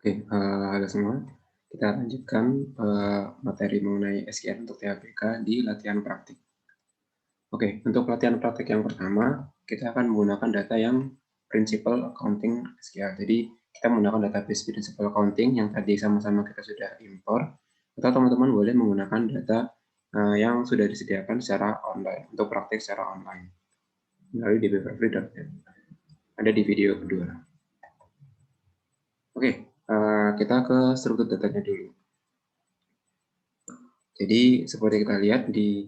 Oke, halo semua. Kita lanjutkan materi mengenai SQL untuk TABK di latihan praktik. Oke, untuk latihan praktik yang pertama, kita akan menggunakan data yang Principal Accounting SQL. Jadi, kita menggunakan database Principal Accounting yang tadi sama-sama kita sudah impor, atau teman-teman boleh menggunakan data yang sudah disediakan secara online, untuk praktik secara online, melalui dbprefree.net. Ada di video kedua. Oke, kita ke struktur datanya dulu. Jadi seperti kita lihat di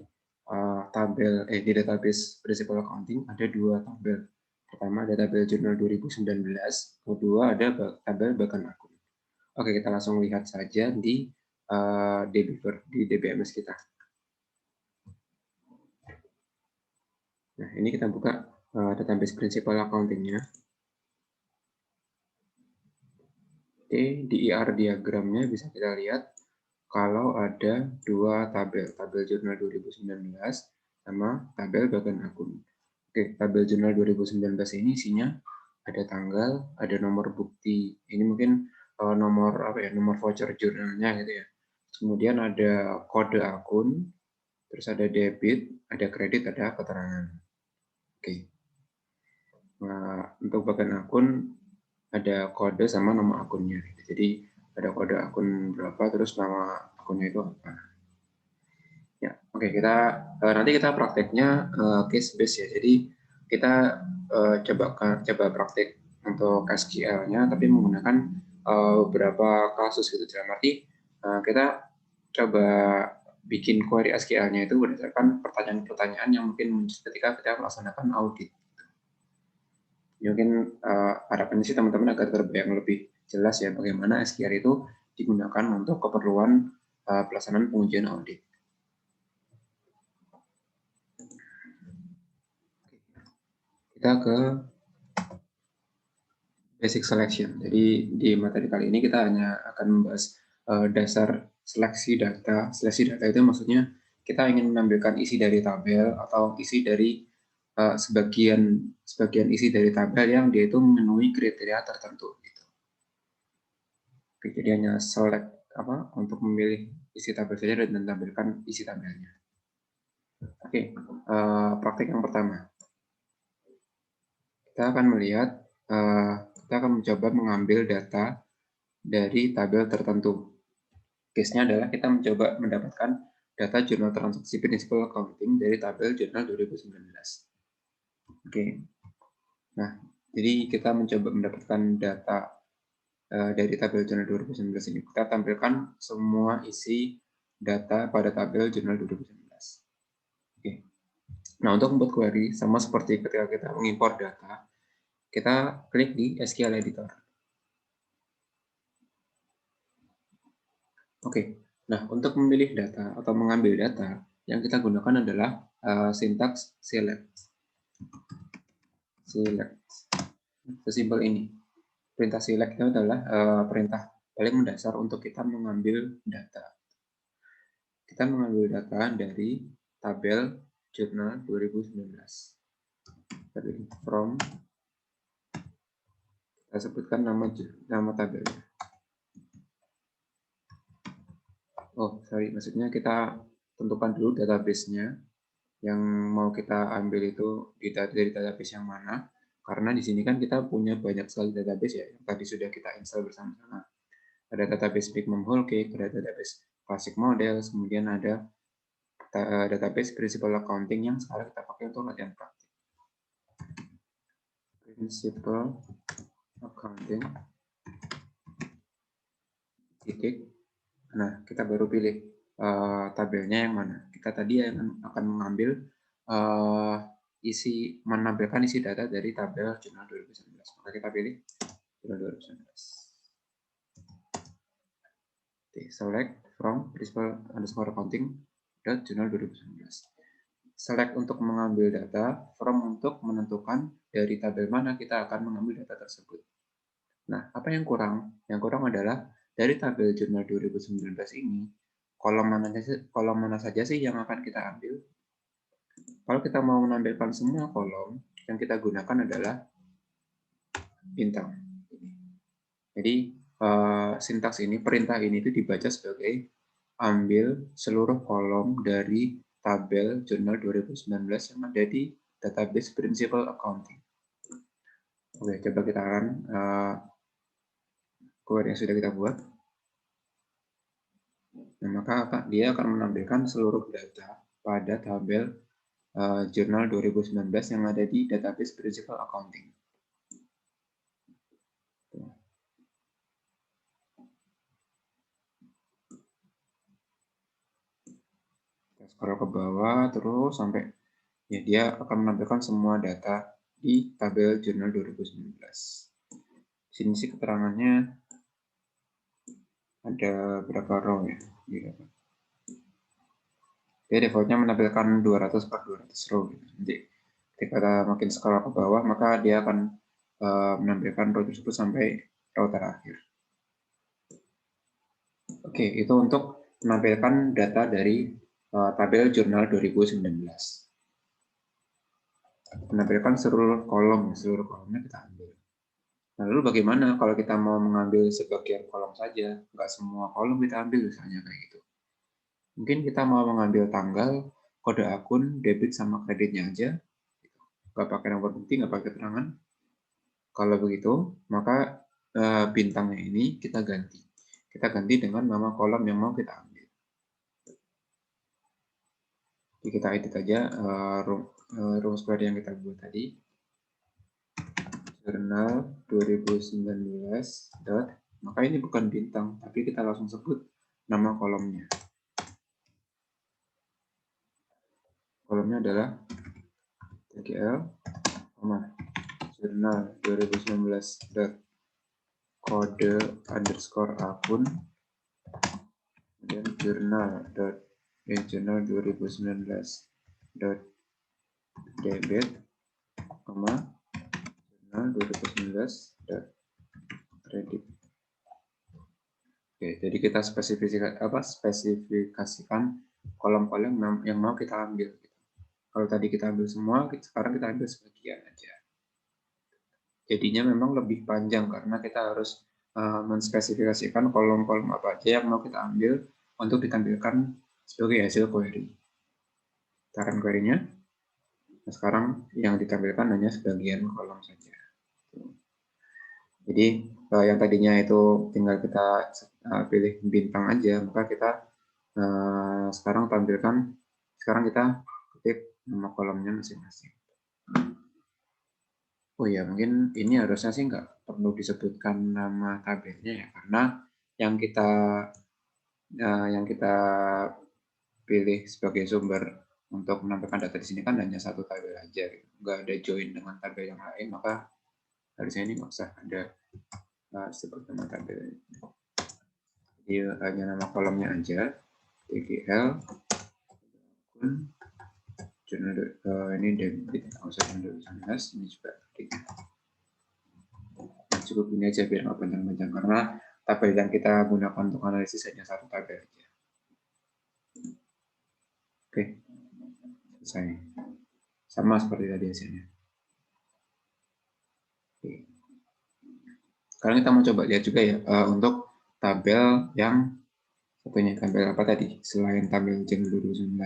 di database Principal Accounting ada dua tabel. Pertama ada tabel jurnal 2019, kedua ada tabel bahkan akun. Oke, kita langsung lihat saja di di DBMS kita. Nah, ini kita buka database Principal Accounting-nya. Oke, di IR diagramnya bisa kita lihat kalau ada dua tabel jurnal 2019 sama tabel bahkan akun. Oke, tabel jurnal 2019 ini isinya ada tanggal, ada nomor bukti. Ini mungkin nomor nomor voucher jurnalnya gitu ya. Kemudian ada kode akun, terus ada debit, ada kredit, ada keterangan. Oke. Nah, untuk bagian akun ada kode sama nama akunnya. Jadi ada kode akun berapa, terus nama akunnya itu apa. Ya, oke, nanti kita prakteknya case base ya. Jadi kita coba praktek untuk SQL-nya, tapi menggunakan beberapa kasus gitu. Dalam arti kita coba bikin query SQL-nya itu berdasarkan pertanyaan-pertanyaan yang mungkin muncul ketika kita melaksanakan audit. Mungkin harapannya sih teman-teman agar terbayang lebih jelas ya bagaimana SQL itu digunakan untuk keperluan pelaksanaan pengujian audit. Kita ke basic selection. Jadi di materi kali ini kita hanya akan membahas dasar seleksi data. Seleksi data itu maksudnya kita ingin menampilkan isi dari tabel atau isi dari sebagian isi dari tabel yang dia itu memenuhi kriteria tertentu. Gitu. Jadi hanya select untuk memilih isi tabel saja dan menampilkan isi tabelnya. Oke, praktik yang pertama. Kita akan melihat, kita akan mencoba mengambil data dari tabel tertentu. Case-nya adalah kita mencoba mendapatkan data jurnal transaksi Principal Accounting dari tabel jurnal 2019. Oke. Nah, jadi kita mencoba mendapatkan data dari tabel jurnal 2019 ini. Kita tampilkan semua isi data pada tabel jurnal 2019. Oke. Nah, untuk membuat query, sama seperti ketika kita mengimpor data, kita klik di SQL Editor. Oke, nah untuk memilih data atau mengambil data, yang kita gunakan adalah sintaks select. Select. Sesimpel ini. Perintah select itu adalah perintah paling mendasar untuk kita mengambil data. Kita mengambil data dari tabel jurnal 2019. Dari from, kita sebutkan nama tabelnya. Oh, sorry, maksudnya kita tentukan dulu database-nya yang mau kita ambil itu dari database yang mana, karena di sini kan kita punya banyak sekali database ya, yang tadi sudah kita install bersama-sama. Ada database Big Mom Whole Cake, ada database Classic Models, kemudian ada database Principal Accounting yang sekarang kita pakai untuk latihan praktik. Principal Accounting titik. Nah, kita baru pilih tabelnya yang mana. Kita tadi akan mengambil menampilkan isi data dari tabel jurnal 2019. Maka kita pilih jurnal 2019. Select from principal underscore accounting jurnal 2019. Select untuk mengambil data, from untuk menentukan dari tabel mana kita akan mengambil data tersebut. Nah, apa yang kurang? Yang kurang adalah dari tabel jurnal 2019 ini, kolom mana saja sih yang akan kita ambil? Kalau kita mau menampilkan semua kolom, yang kita gunakan adalah bintang. Jadi sintaks ini, perintah ini itu dibaca sebagai ambil seluruh kolom dari tabel jurnal 2019 yang ada di database Principal Accounting. Oke, coba kita run query yang sudah kita buat. Nah, maka dia akan menampilkan seluruh data pada tabel jurnal 2019 yang ada di database Principal Accounting. Kita scroll ke bawah terus sampai ya dia akan menampilkan semua data di tabel jurnal 2019. Sini sih keterangannya ada berapa row ya. Dia defaultnya menampilkan 200 per 200 row. Jadi ketika kita makin scroll ke bawah maka dia akan menampilkan row tersebut sampai row terakhir. Oke, itu untuk menampilkan data dari tabel jurnal 2019. Menampilkan seluruh kolomnya kita ambil. Nah, lalu bagaimana kalau kita mau mengambil sebagian kolom saja, nggak semua kolom kita ambil misalnya kayak gitu. Mungkin kita mau mengambil tanggal, kode akun, debit sama kreditnya aja, nggak pakai nomor bukti, nggak pakai keterangan. Kalau begitu, maka bintangnya ini kita ganti. Kita ganti dengan nama kolom yang mau kita ambil. Jadi kita edit aja rumus query yang kita buat tadi. Jurnal 2019 dot, maka ini bukan bintang, tapi kita langsung sebut nama kolomnya. Kolomnya adalah TGL, jurnal 2019 dot kode underscore akun, dan jurnal 2019 dot debit, jurnal 2019 dot kredit. Oke, jadi kita spesifikasikan kolom-kolom yang mau kita ambil. Kalau tadi kita ambil semua, sekarang kita ambil sebagian aja. Jadinya memang lebih panjang karena kita harus menspesifikasikan kolom-kolom apa aja yang mau kita ambil untuk ditampilkan sebagai hasil query. Taran query-nya. Nah, sekarang yang ditampilkan hanya sebagian kolom saja. Jadi yang tadinya itu tinggal kita pilih bintang aja, maka kita sekarang kita ketik nama kolomnya masing-masing. Oh ya, mungkin ini harusnya sih nggak perlu disebutkan nama tabelnya ya, karena yang kita pilih sebagai sumber untuk menampilkan data di sini kan hanya satu tabel aja, nggak ada join dengan tabel yang lain, maka harusnya ini nggak usah ada sebut nama tabel. Jadi hanya nama kolomnya aja, TGL, jurnal ini debit, nggak usah jurnal 2019, ini juga cukup ini aja biar nggak panjang-panjang karena tabel yang kita gunakan untuk analisis hanya satu tabel aja. Oke, selesai. Sama seperti tadi hasilnya. Oke. Sekarang kita mau coba lihat juga ya untuk tabel yang satunya, tabel apa tadi selain tabel jurnal 2019.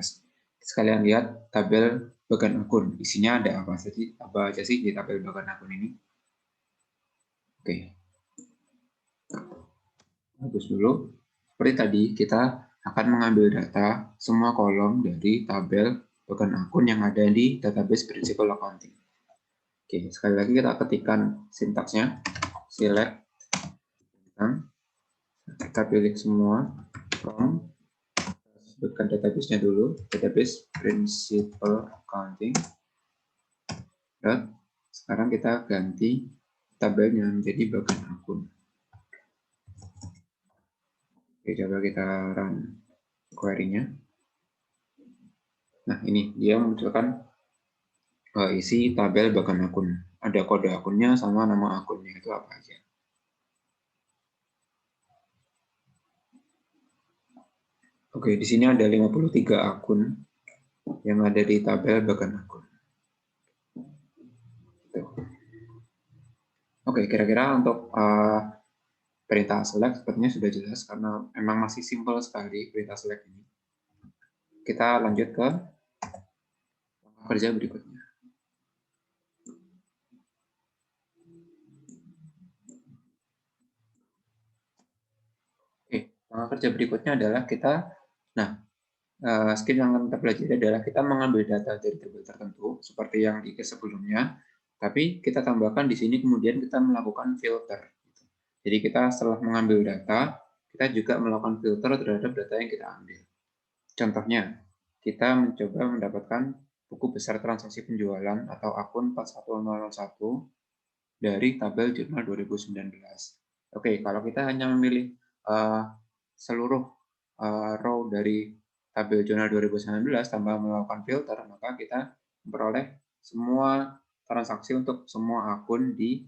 Sekalian lihat tabel bagan akun, isinya ada apa aja sih di tabel bagan akun ini. Oke, bagus dulu. Seperti tadi kita akan mengambil data semua kolom dari tabel bagan akun yang ada di database Principal Accounting. Oke, sekali lagi kita ketikkan sintaksnya, select, kita pilih semua from, sebutkan database-nya dulu, database Principal Accounting. Dan sekarang kita ganti tabelnya menjadi bagan akun. Oke, coba kita run query-nya. Nah, ini dia memunculkan isi tabel bagan akun. Ada kode akunnya sama nama akunnya, itu apa aja. Oke, di sini ada 53 akun yang ada di tabel bagan akun. Oke, kira-kira untuk perintah select sepertinya sudah jelas karena memang masih simple sekali perintah select ini. Kita lanjut ke langkah kerja berikutnya. Oke, langkah kerja berikutnya adalah kita, skill yang akan kita pelajari adalah kita mengambil data dari tabel tertentu seperti yang di case sebelumnya, tapi kita tambahkan di sini kemudian kita melakukan filter. Jadi kita setelah mengambil data, kita juga melakukan filter terhadap data yang kita ambil. Contohnya, kita mencoba mendapatkan buku besar transaksi penjualan atau akun 41001 dari tabel jurnal 2019. Oke, kalau kita hanya memilih seluruh row dari tabel jurnal 2019 tanpa melakukan filter, maka kita memperoleh semua transaksi untuk semua akun di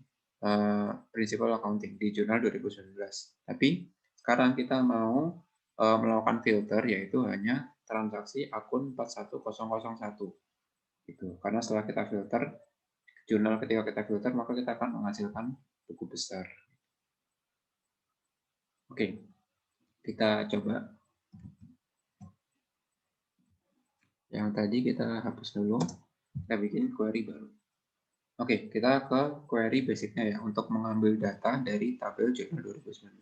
principal accounting di jurnal 2019. Tapi sekarang kita mau melakukan filter, yaitu hanya transaksi akun 41001. Gitu. Karena setelah kita filter, jurnal ketika kita filter, maka kita akan menghasilkan buku besar. Oke, kita coba. Yang tadi kita hapus dulu, kita bikin query baru. Oke, kita ke query basicnya ya, untuk mengambil data dari tabel jurnal 2019.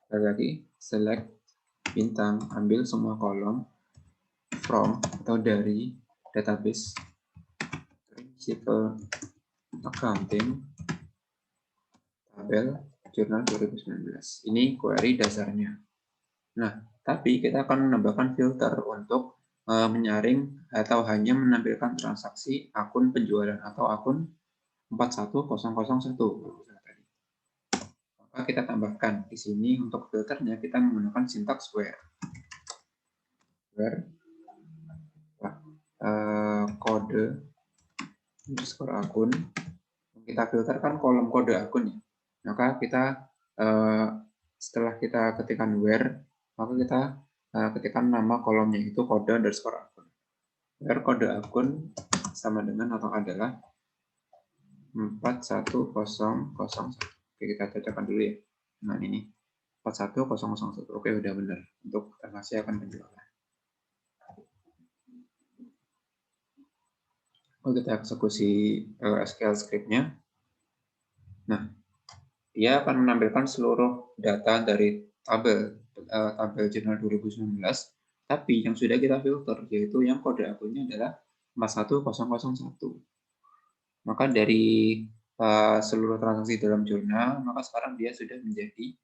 Sekali lagi, select bintang, ambil semua kolom from atau dari database principal accounting tabel jurnal 2019. Ini query dasarnya. Nah, tapi kita akan menambahkan filter untuk menyaring atau hanya menampilkan transaksi akun penjualan atau akun 41001. Maka kita tambahkan di sini untuk filternya kita menggunakan sintaks where. Where kode underscore akun. Kita filterkan kolom kode akun ya. Maka kita setelah kita ketikkan where, maka kita ketikkan nama kolomnya itu kode underscore akun. Where kode akun sama dengan atau adalah 41001. Oke, kita cocokkan dulu ya dengan ini 41001. Oke, udah benar untuk transaksi akan penjualan. Oke, kita eksekusi SQL script-nya. Nah, dia akan menampilkan seluruh data dari tabel jurnal 2019, tapi yang sudah kita filter yaitu yang kode akunnya adalah 41001. Maka dari seluruh transaksi dalam jurnal, maka sekarang dia sudah menjadi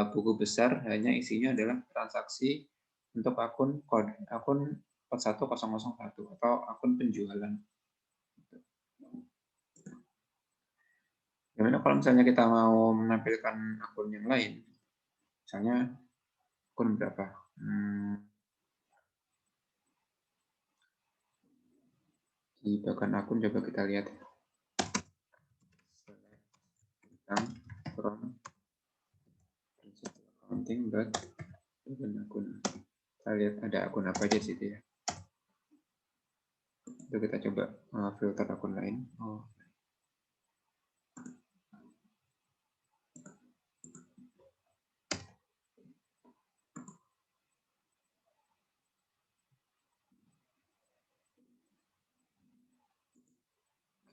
buku besar, hanya isinya adalah transaksi untuk akun 41001 atau akun penjualan. Gimana kalau misalnya kita mau menampilkan akun yang lain? Misalnya akun berapa? Di bagian akun coba kita lihat. From principal accounting but akun. Kita lihat ada akun apa aja sih ya. Itu kita coba filter akun lain.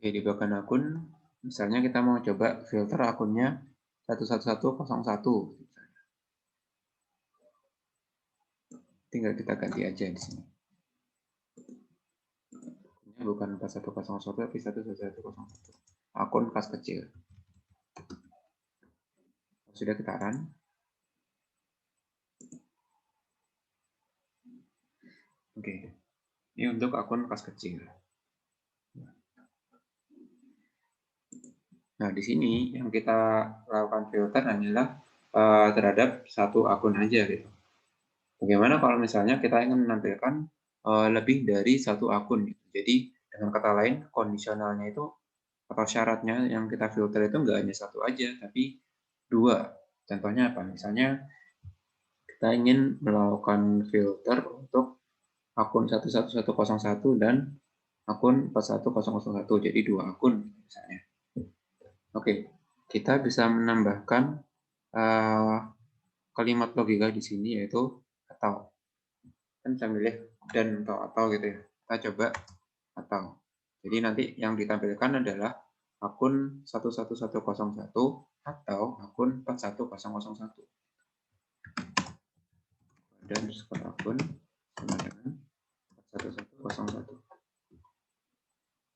Oke, di bagian akun, misalnya kita mau coba filter akunnya 11101. Tinggal kita ganti aja di sini. Ini bukan 4101 tapi 11101. Akun kas kecil. Sudah kita run. Oke. Ini untuk akun kas kecil. Nah, di sini yang kita lakukan filter hanyalah terhadap satu akun aja gitu. Bagaimana kalau misalnya kita ingin menampilkan lebih dari satu akun gitu. Jadi dengan kata lain kondisionalnya itu atau syaratnya yang kita filter itu nggak hanya satu aja, tapi dua. Contohnya apa? Misalnya kita ingin melakukan filter untuk akun 11101 dan akun 41001, jadi dua akun misalnya. Oke, kita bisa menambahkan kalimat logika di sini yaitu atau. Kan bisa milih dan atau gitu ya. Kita coba atau. Jadi nanti yang ditampilkan adalah akun 11101 atau akun 41001. Dan skor akun sama dengan 41101.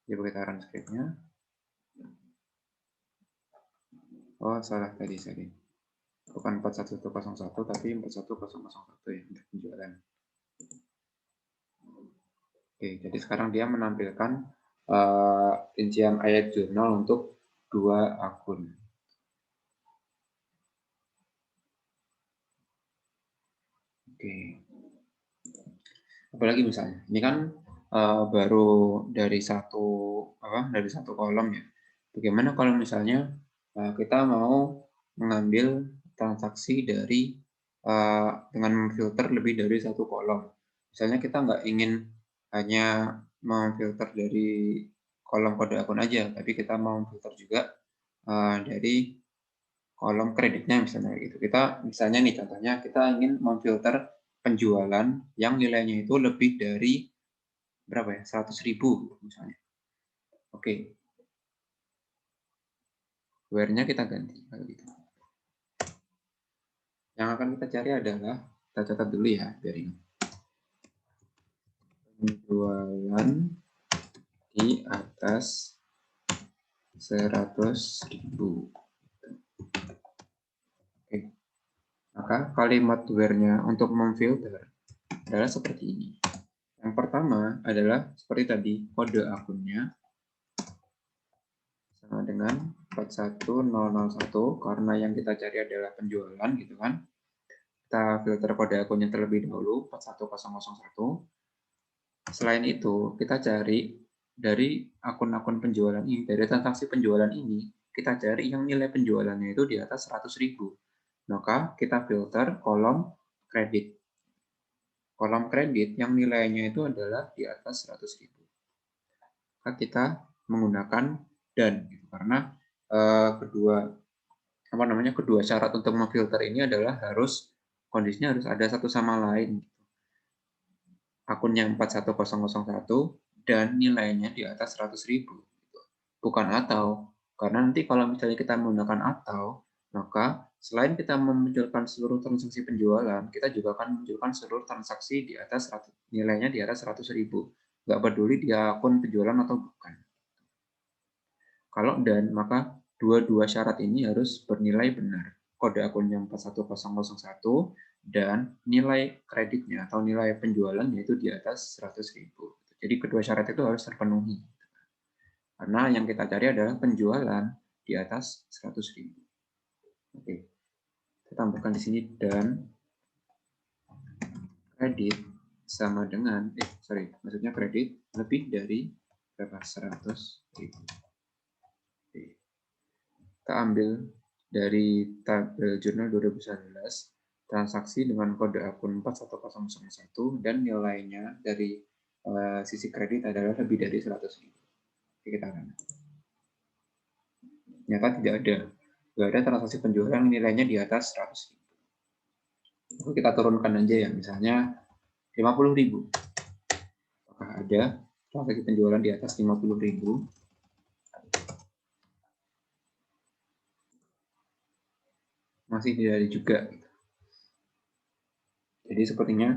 Coba kita run script-nya. Oh, salah tadi. Bukan 41101, tapi 41001 ya, untuk penjualan. Oke, jadi sekarang dia menampilkan rincian ayat jurnal untuk 2 akun. Oke. Apalagi misalnya, ini kan baru dari satu kolom ya. Bagaimana kalau misalnya kita mau mengambil transaksi dari dengan memfilter lebih dari satu kolom. Misalnya kita nggak ingin hanya memfilter dari kolom kode akun aja, tapi kita mau memfilter juga dari kolom kreditnya misalnya gitu. Kita misalnya nih contohnya kita ingin memfilter penjualan yang nilainya itu lebih dari berapa ya? 100.000 misalnya. Oke. Where-nya kita ganti kalau gitu. Yang akan kita cari adalah, kita catat dulu ya biar ini. Penjualan di atas 100.000. Oke. Maka kalimat where-nya untuk memfilter adalah seperti ini. Yang pertama adalah seperti tadi, kode akunnya sama dengan 41001 karena yang kita cari adalah penjualan gitu kan. Kita filter kode akunnya terlebih dahulu 41001. Selain itu, kita cari dari akun-akun penjualan ini, dari transaksi penjualan ini, kita cari yang nilai penjualannya itu di atas 100.000. Maka kita filter kolom kredit. Kolom kredit yang nilainya itu adalah di atas 100.000. Maka kita menggunakan dan gitu, karena kedua syarat untuk memfilter ini adalah kondisinya harus ada satu sama lain. Akun yang 41001 dan nilainya di atas 100.000. Bukan atau, karena nanti kalau misalnya kita menggunakan atau, maka selain kita memunculkan seluruh transaksi penjualan, kita juga akan memunculkan seluruh transaksi di atas nilainya di atas 100.000. Nggak peduli dia akun penjualan atau bukan. Kalau dan, maka dua syarat ini harus bernilai benar. Kode akunnya 41001 dan nilai kreditnya atau nilai penjualannya itu di atas 100.000. Jadi kedua syarat itu harus terpenuhi. Karena yang kita cari adalah penjualan di atas 100.000. Oke. Kita tambahkan di sini dan kredit sama dengan maksudnya kredit lebih dari berapa? 100.000. Kita ambil dari tabel jurnal 2019 transaksi dengan kode akun 41001 dan nilainya dari sisi kredit adalah lebih dari 100.000. Kita akan. Ternyata tidak ada transaksi penjualan nilainya di atas 100.000. Kita turunkan aja ya, misalnya 50.000. Apakah ada transaksi penjualan di atas 50.000? Masih tidak ada juga. Jadi sepertinya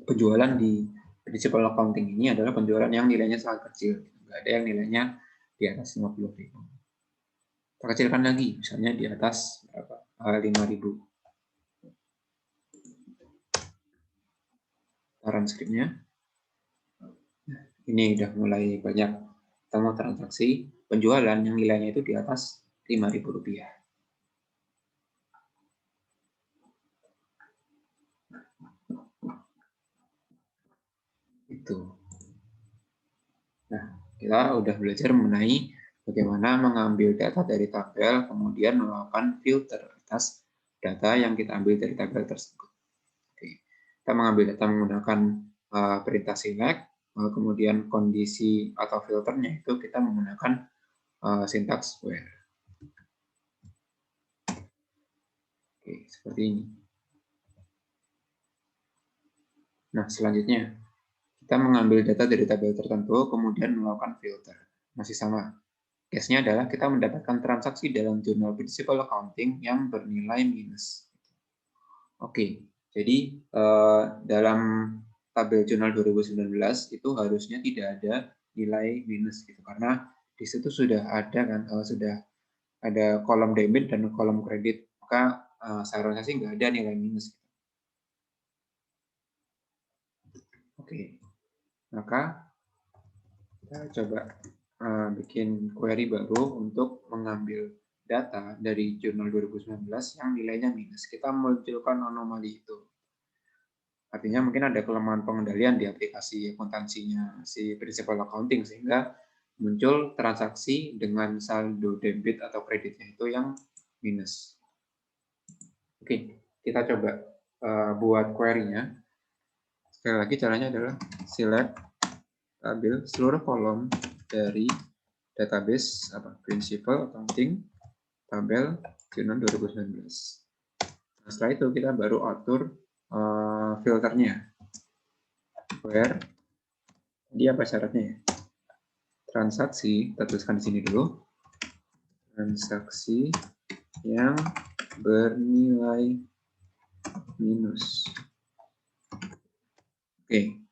penjualan di principal accounting ini adalah penjualan yang nilainya sangat kecil. Nggak ada yang nilainya di atas 50.000. Kita kecilkan lagi, misalnya di atas 5.000. Run script-nya. Ini udah mulai banyak ketemu transaksi penjualan yang nilainya itu di atas Rp5.000. Itu. Nah, kita udah belajar mengenai bagaimana mengambil data dari tabel, kemudian melakukan filter atas data yang kita ambil dari tabel tersebut. Oke. Kita mengambil data menggunakan perintah select, kemudian kondisi atau filternya itu kita menggunakan sintaks where. Oke, seperti ini. Nah, selanjutnya kita mengambil data dari tabel tertentu, kemudian melakukan filter. Masih sama. Case-nya adalah kita mendapatkan transaksi dalam jurnal Principal Accounting yang bernilai minus. Oke, jadi dalam tabel jurnal 2019 itu harusnya tidak ada nilai minus gitu, karena di situ sudah ada kan, sudah ada kolom debit dan kolom kredit, maka seharusnya sih nggak ada nilai minus. Oke, maka kita coba bikin query baru untuk mengambil data dari jurnal 2019 yang nilainya minus. Kita munculkan anomali itu. Artinya mungkin ada kelemahan pengendalian di aplikasi akuntansinya si Principal Accounting, sehingga muncul transaksi dengan saldo debit atau kreditnya itu yang minus. Oke, kita coba buat query-nya. Sekali lagi caranya adalah select tabel seluruh kolom dari database Principal Accounting tabel jurnal 2019. Nah, setelah itu kita baru atur filternya. Where dia apa syaratnya ya? Transaksi, kita tuliskan di sini dulu. Transaksi yang bernilai minus. Oke.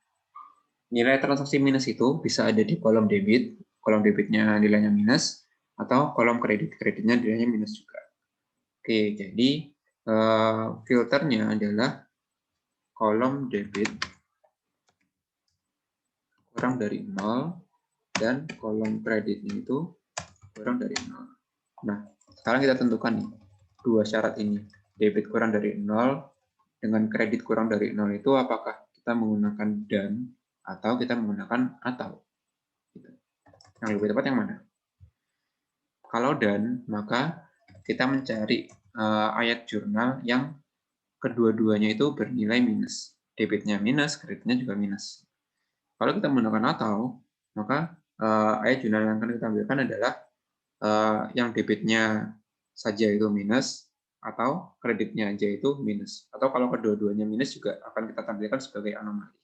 Nilai transaksi minus itu bisa ada di kolom debit, kolom debitnya nilainya minus, atau kolom kreditnya nilainya minus juga. Oke, jadi filternya adalah kolom debit kurang dari 0 dan kolom kreditnya itu kurang dari 0. Nah, sekarang kita tentukan nih dua syarat ini. Debit kurang dari 0 dengan kredit kurang dari 0 itu apakah kita menggunakan dan atau kita menggunakan atau. Yang lebih tepat yang mana? Kalau dan, maka kita mencari ayat jurnal yang kedua-duanya itu bernilai minus. Debitnya minus, kreditnya juga minus. Kalau kita menggunakan atau, maka ayat jurnal yang akan kita ambilkan adalah yang debitnya saja itu minus, atau kreditnya aja itu minus. Atau kalau kedua-duanya minus juga akan kita tampilkan sebagai anomali.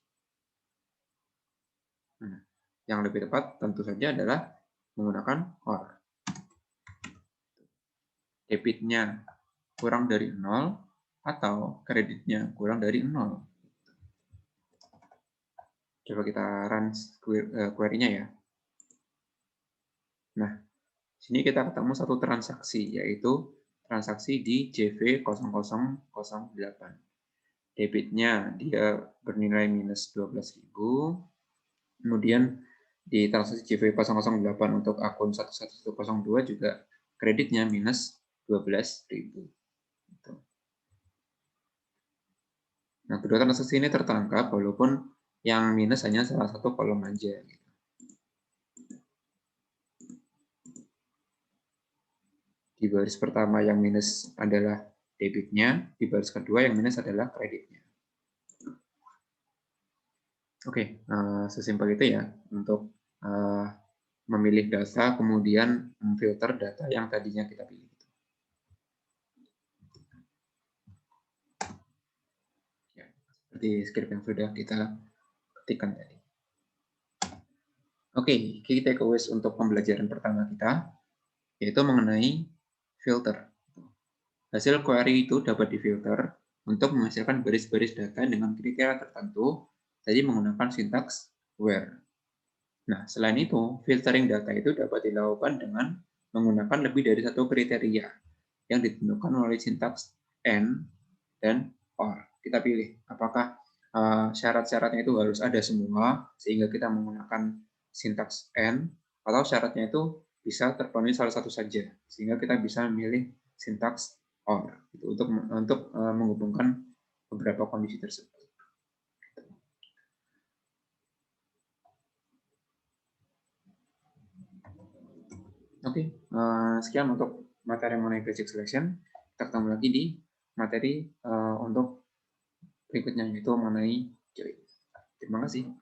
Nah, yang lebih tepat tentu saja adalah menggunakan OR. Debitnya kurang dari 0 atau kreditnya kurang dari 0. Coba kita run query-nya ya. Nah, sini kita ketemu satu transaksi, yaitu transaksi di JV0008. Debitnya dia bernilai minus 12.000. Kemudian di transaksi JV008 untuk akun 11102 juga kreditnya minus 12.000. Nah, kedua transaksi ini tertangkap walaupun yang minus hanya salah satu kolom aja. Di baris pertama yang minus adalah debitnya, di baris kedua yang minus adalah kreditnya. Oke, sesimpel itu ya untuk memilih data, kemudian memfilter data yang tadinya kita pilih. Ya, seperti script yang sudah kita ketikkan tadi. Oke, key takeaways untuk pembelajaran pertama kita, yaitu mengenai filter. Hasil query itu dapat difilter untuk menghasilkan baris-baris data dengan kriteria tertentu, tadi menggunakan sintaks where. Nah, selain itu, filtering data itu dapat dilakukan dengan menggunakan lebih dari satu kriteria yang ditentukan melalui sintaks and dan or. Kita pilih apakah syarat-syaratnya itu harus ada semua sehingga kita menggunakan sintaks and, atau syaratnya itu bisa terpenuhi salah satu saja sehingga kita bisa memilih sintaks or gitu, untuk menghubungkan beberapa kondisi tersebut. Oke, sekian untuk materi mengenai basic selection. Kita ketemu lagi di materi untuk berikutnya, yaitu mengenai join. Terima kasih.